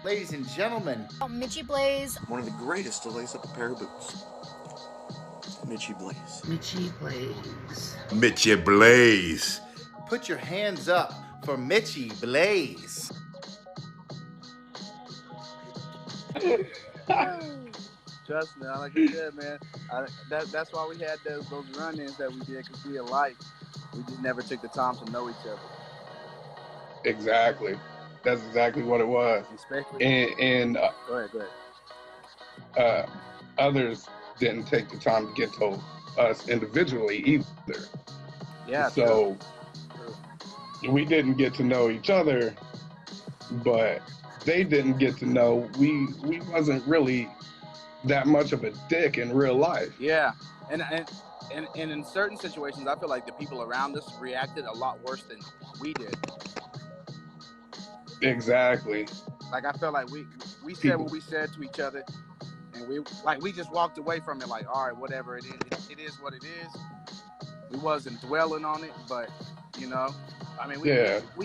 Ladies and gentlemen, Mitchy Blaze. One of the greatest to lace up a pair of boots. Mitchy Blaze. Mitchy Blaze. Mitchy Blaze. Put your hands up for Mitchy Blaze. Trust me, like I said, man, that's why we had those run-ins that we did, because we alike. We just never took the time to know each other. Exactly. That's exactly what it was. Especially. And Go ahead. Others didn't take the time to get to us individually either. Yeah. So true. We didn't get to know each other, but they didn't get to know we wasn't really that much of a dick in real life. Yeah. And in certain situations, I feel like the people around us reacted a lot worse than we did. Exactly. Like, I felt like we said what we said to each other, and we just walked away from it like, all right, whatever it is what it is. We wasn't dwelling on it, but you know, I mean, we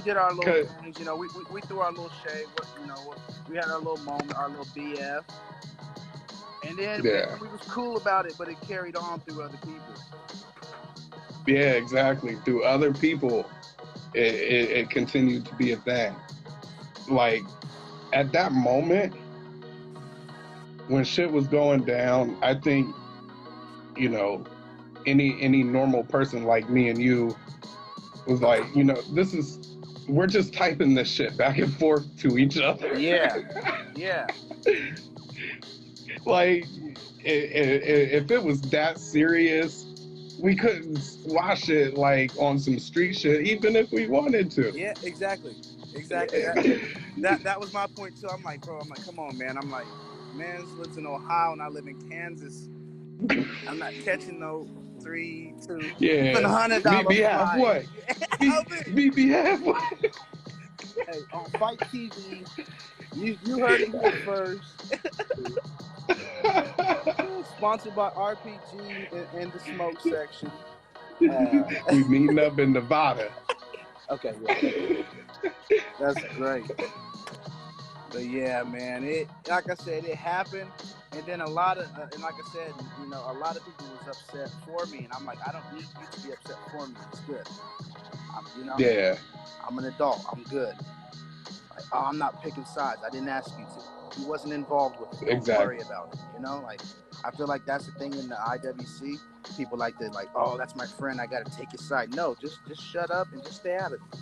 did our little things, you know, we threw our little shade, we had our little moment, our little BF, and then we was cool about it, but it carried on through other people. Yeah, exactly. Through other people, it continued to be a thing. Like, at that moment, when shit was going down, I think, you know, any normal person like me and you was like, you know, we're just typing this shit back and forth to each other. Yeah. Like, if it was that serious, we couldn't watch it like on some street shit, even if we wanted to. Yeah, exactly. That was my point too. I'm like, come on, man. I'm like, man, this lives in Ohio and I live in Kansas. I'm not catching no 3, 2, even $100. Be halfway. Be halfway. Hey, on Fight TV, you heard it here first. Sponsored by RPG in the smoke section. We meeting up in Nevada. Okay, yeah. That's great. But yeah, man, like I said, it happened, and then a lot of, and like I said, you know, a lot of people was upset for me, and I'm like, I don't need you to be upset for me. It's good. I'm an adult. I'm good. Like, I'm not picking sides. I didn't ask you to. You wasn't involved with it. Don't worry about it. You know, like, I feel like that's the thing in the IWC. People like to oh, that's my friend. I got to take his side. No, just shut up and just stay out of it.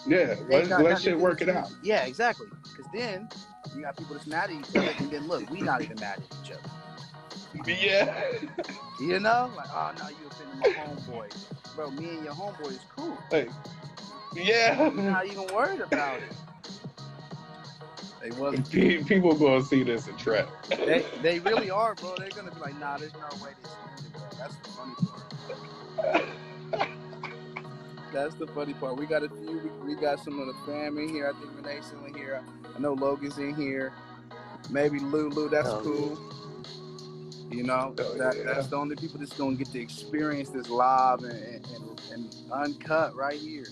Yeah, let shit work it out. Yeah, exactly. Because then you got people that's mad at each other, and then look, we not even mad at each other. Yeah. You know, like, oh no, you offended my homeboy, bro. Me and your homeboy is cool. Hey. Yeah. You're not even worried about it. People gonna see this a trap. They really are, bro. They're gonna be like, nah, there's no way this ended, bro. That's the funny part. That's the funny part. We got a few. We got some of the fam in here. I think Renee's in here. I know Logan's in here. Maybe Lulu. That's cool. You know, that's the only people that's gonna get to experience this live and uncut right here.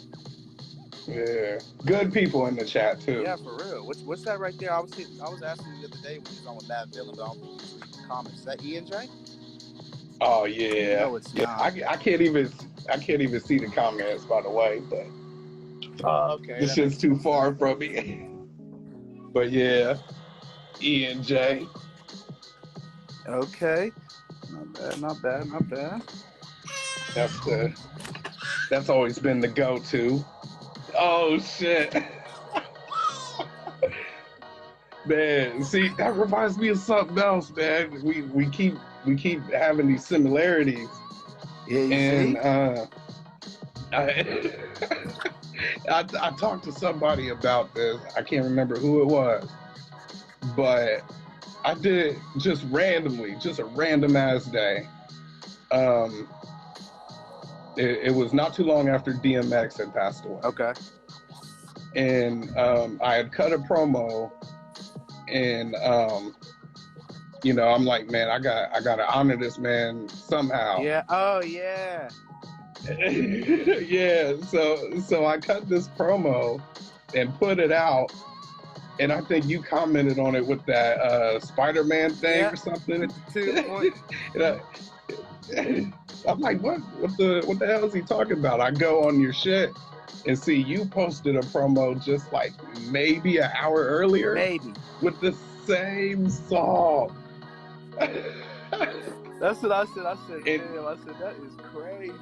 Yeah, good people in the chat too. Yeah, for real. What's that right there? I was asking you the other day when you was on with Matt Villain, but I don't think you was reading the comments. Is that E&J? Oh yeah. No, it's not. I can't even see the comments, by the way, but okay. This shit's too far from me. But yeah, E&J. Okay. Not bad. That's always been the go-to. Oh shit. Man, see, that reminds me of something else, man. We keep having these similarities. Yeah, I talked to somebody about this. I can't remember who it was, but I did just randomly, just a random ass day. It was not too long after DMX had passed away. Okay. And I had cut a promo, and you know, I'm like, man, I gotta honor this man somehow. Yeah. Oh yeah. Yeah. So I cut this promo and put it out, and I think you commented on it with that Spider-Man thing or something. With the 2 point. I'm like, what the hell is he talking about? I go on your shit and see you posted a promo just like maybe an hour earlier, Maybe. with the same song. That's what I said. I said, damn. I said, that is crazy.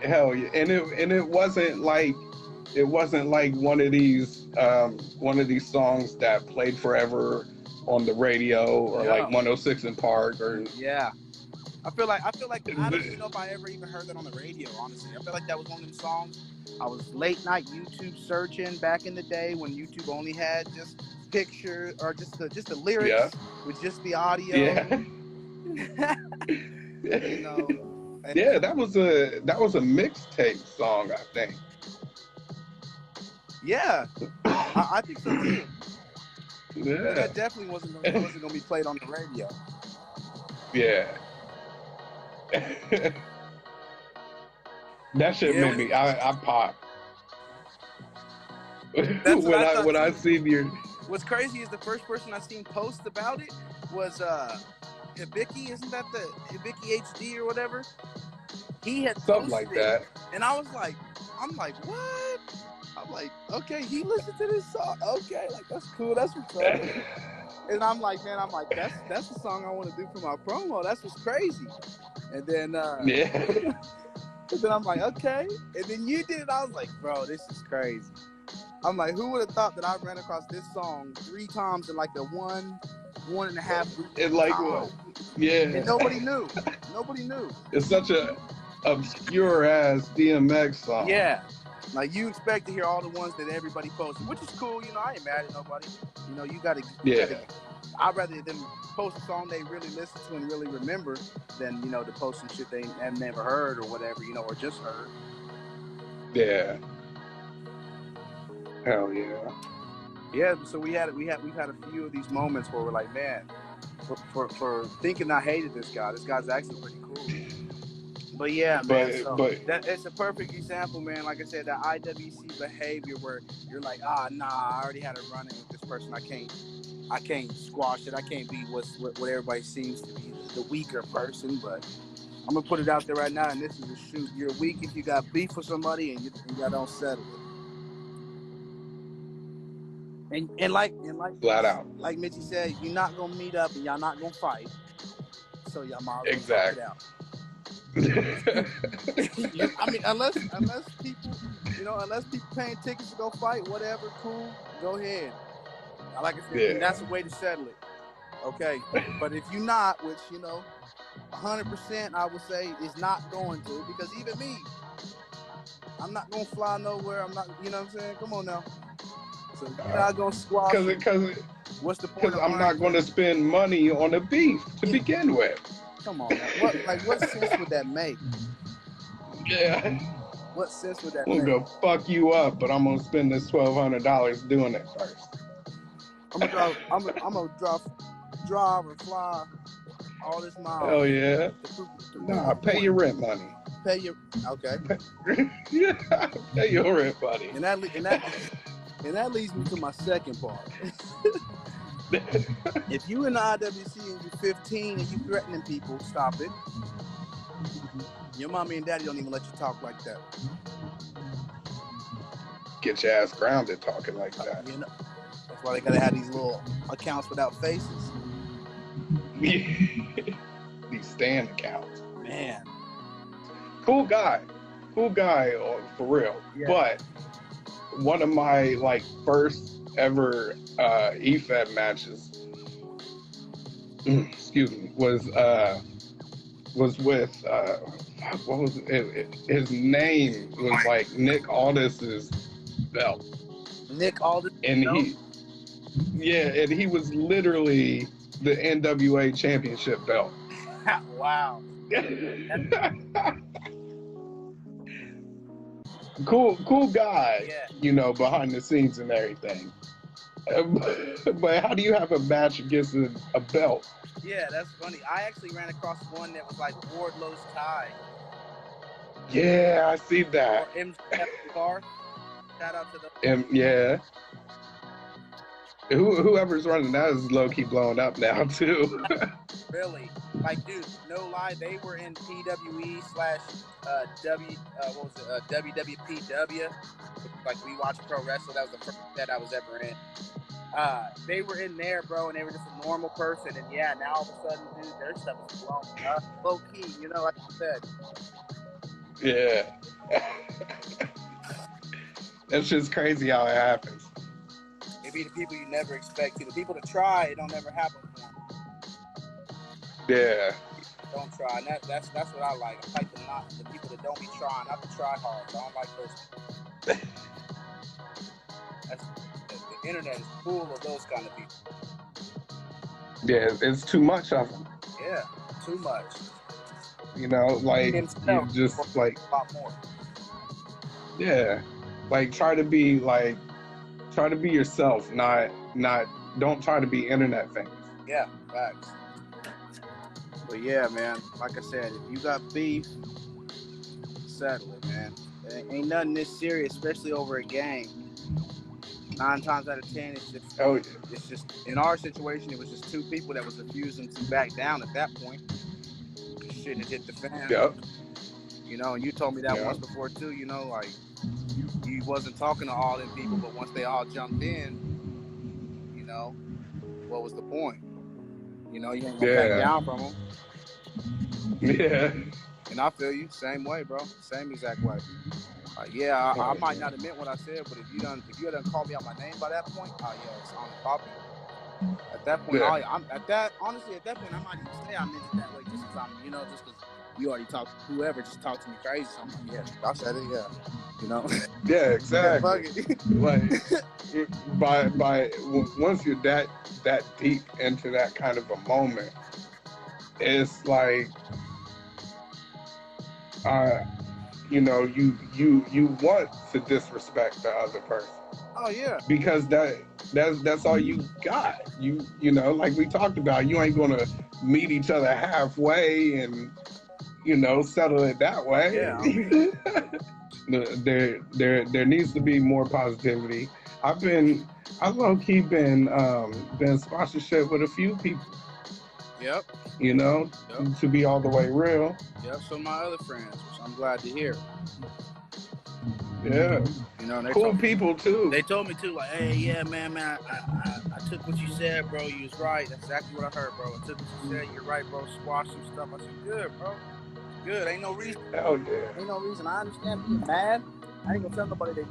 Hell yeah, and it wasn't like one of these songs that played forever on the radio or like 106 in Park or yeah. I feel like I don't even know if I ever even heard that on the radio. Honestly, I feel like that was one of them songs. I was late night YouTube searching back in the day when YouTube only had just pictures or just the lyrics with just the audio. Yeah. You know. Yeah, that was a mixtape song, I think. Yeah, I think so too. Yeah, but that definitely wasn't gonna be played on the radio. Yeah. That shit made me. I popped. when I seen your. What's crazy is the first person I seen post about it was Hibiki. Isn't that the Hibiki HD or whatever? He had something like that, and I was like, what? I'm like, okay, he listened to this song. Okay, like that's cool. That's what's up. And I'm like, man, that's the song I want to do for my promo. That's what's crazy. And then and then I'm like, okay. And then you did it. I was like, bro, this is crazy. I'm like, who would have thought that I ran across this song 3 times in like a 1.5 week and like time. Yeah. And nobody knew. Nobody knew. It's such a obscure ass DMX song. Yeah. Like you expect to hear all the ones that everybody posted, which is cool. You know, I ain't mad at nobody. You know, you gotta. I'd rather them post a song they really listen to and really remember than, you know, to post some shit they have never heard or whatever, you know, or just heard. Yeah. Hell yeah. Yeah. So we've had a few of these moments where we're like, man, for thinking I hated this guy. This guy's actually pretty cool. But yeah, man, it's a perfect example, man. Like I said, that IWC behavior where you're like, nah, I already had a run-in with this person. I can't squash it. I can't be what everybody seems to be, the weaker person. But I'm gonna put it out there right now, and this is a shoot. You're weak if you got beef with somebody and you don't settle it. And like flat out, like Mitchie said, you're not gonna meet up and y'all not gonna fight. So y'all might as well talk it out. I mean, unless people, you know, unless people paying tickets to go fight, whatever, cool, go ahead. Like I said, that's a way to settle it. Okay, but if you're not, which, you know, 100% I would say is not going to, because even me, I'm not gonna fly nowhere. I'm not, you know what I'm saying? Come on now. So you're not gonna squash. Because what's the point? Because I'm not gonna spend money on a beef to begin with. Come on, man. What sense would that make? Yeah. What sense would that make? I'm gonna fuck you up, but I'm gonna spend this $1,200 doing it first. I'm gonna drive or fly all this miles. Hell yeah. Nah, pay your rent money. Pay your Yeah, pay your rent money. And that leads me to my second part. If you in the IWC and you're 15 and you threatening people, stop it. Your mommy and daddy don't even let you talk like that. Get your ass grounded talking like that. You know, that's why they gotta have these little accounts without faces. These stand accounts. Man. Cool guy for real. Yeah. But one of my like first ever EFED matches, excuse me, was with what was it? His name was like Nick Aldis's belt. Nick Aldis, and he was literally the NWA championship belt. Wow. Cool guy, you know, behind the scenes and everything. But how do you have a match against a belt? Yeah, that's funny. I actually ran across one that was like Wardlow's tie. Yeah, I see that. Or MJF bar. Shout out to the. Yeah. Whoever's running that is low key blowing up now too. Really, like, dude, no lie, they were in PWE slash WWPW. Like, we watch pro wrestling. That was the first set I was ever in. They were in there, bro, and they were just a normal person. And yeah, now all of a sudden, dude, their stuff is blown up, low key. You know, like you said. Yeah. That's just crazy how it happens. It be the people you never expect to. The people that try, it don't ever happen for them. Yeah. Don't try. And that's what I like. I like the people that don't be trying, not the try hard. I don't like those. The internet is full of those kind of people. Yeah, it's too much of them. Yeah, too much. You know, like, you just like, a lot more. yeah, like try to be yourself, don't try to be internet famous. Yeah, facts. But yeah, man, like I said, if you got beef, settle it, man. Ain't nothing this serious, especially over a game. 9 times out of 10, it's just, it's just, in our situation, it was just 2 people that was refusing to back down at that point. Shit had hit the fan. Yep. You know, and you told me that once before too, you know, like, you wasn't talking to all them people, but once they all jumped in, you know, what was the point? You know, you ain't gonna back down from them. Yeah. And I feel you, same way, bro. Same exact way. Yeah, I might not have meant what I said, but if you done called me out my name by that point, oh yeah, it's on and popping. At that point, honestly, at that point, I might even say I meant it that way, just because I'm, you know, just because you already talked, whoever just talked to me crazy. So I'm like, yeah, I said it, yeah, you know. Yeah, exactly. Like, by once you're that deep into that kind of a moment, it's like, you know, you want to disrespect the other person. Oh yeah. Because that's all you got. You know, like we talked about, you ain't gonna meet each other halfway and, you know, settle it that way. Yeah. There needs to be more positivity. I've low-key been sponsorship with a few people. Yep. You know, to be all the way real. Yep, so my other friends, which I'm glad to hear. Yeah. You know, they cool people too. They told me too, like, hey, yeah, man, I took what you said, bro. You was right. That's exactly what I heard, bro. I took what you said. You're right, bro. Squash some stuff. I said, good, bro. Good. Ain't no reason. Hell yeah. Ain't no reason. I understand being mad. I ain't gonna tell nobody I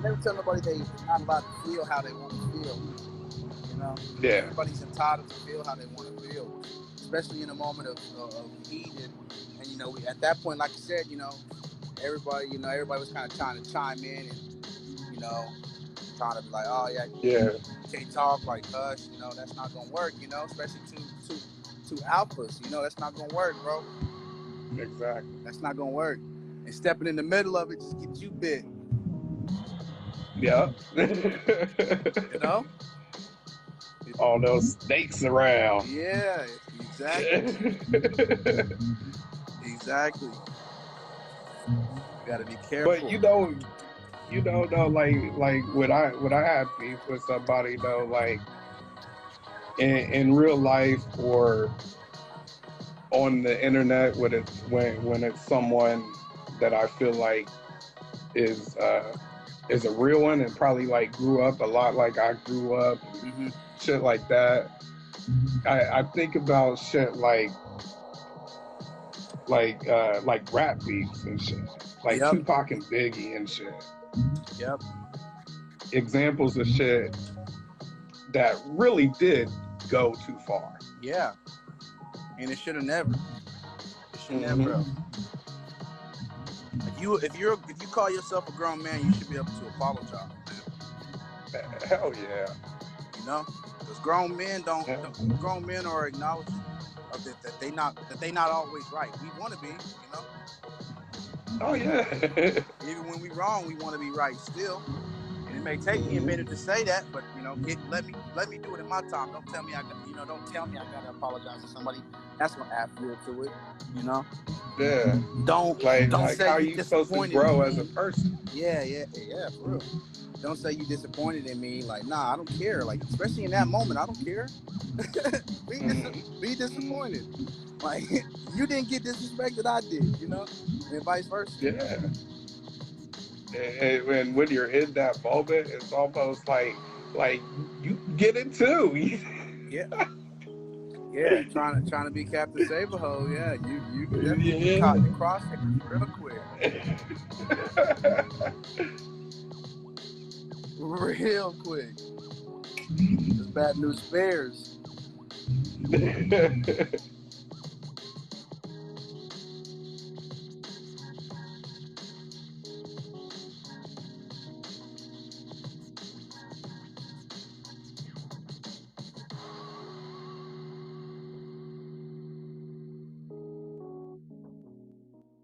never tell nobody they not allowed to feel how they want to feel. You know? Yeah. Everybody's entitled to feel how they want to feel, especially in a moment of heat and you know, at that point, like you said, you know, everybody was kind of trying to chime in and, you know, trying to be like, oh yeah, you can't talk, like, hush, you know, that's not gonna work, you know, especially two alphas, you know, that's not gonna work, bro. Exactly. That's not gonna work. And stepping in the middle of it just gets you bit. Yeah. You know? All those snakes around. Yeah, exactly. Exactly. You gotta be careful. But you know though, like when I have beef with somebody though, like in real life or on the internet, when it's someone that I feel like is a real one and probably like grew up a lot like I grew up, shit like that. I think about shit like rap beefs and shit, like Tupac and Biggie and shit. Yep. Examples of shit that really did go too far. Yeah. And it should have never. It should never have. If you call yourself a grown man, you should be able to apologize, man. Hell yeah. You know, because grown men are acknowledging that they not always right. We want to be, you know. Oh yeah. Even when we wrong, we want to be right still. And it may take me a minute to say that, but you know, let me do it in my time. Don't tell me I gotta apologize to somebody. That's gonna add fuel to it, you know. Yeah. Don't say how you supposed to grow as a person. Yeah, for real. Don't say you disappointed in me. Like, nah, I don't care. Like, especially in that moment, I don't care. Be disappointed. Like, you didn't get disrespected, I did, you know, and vice versa. Yeah. And when you're in that moment, it's almost like you get it too. Yeah. Yeah, trying to be Captain Save-A-Ho. Yeah, you definitely get caught in the Yeah. crosshairs real quick. Real quick. It's bad news bears.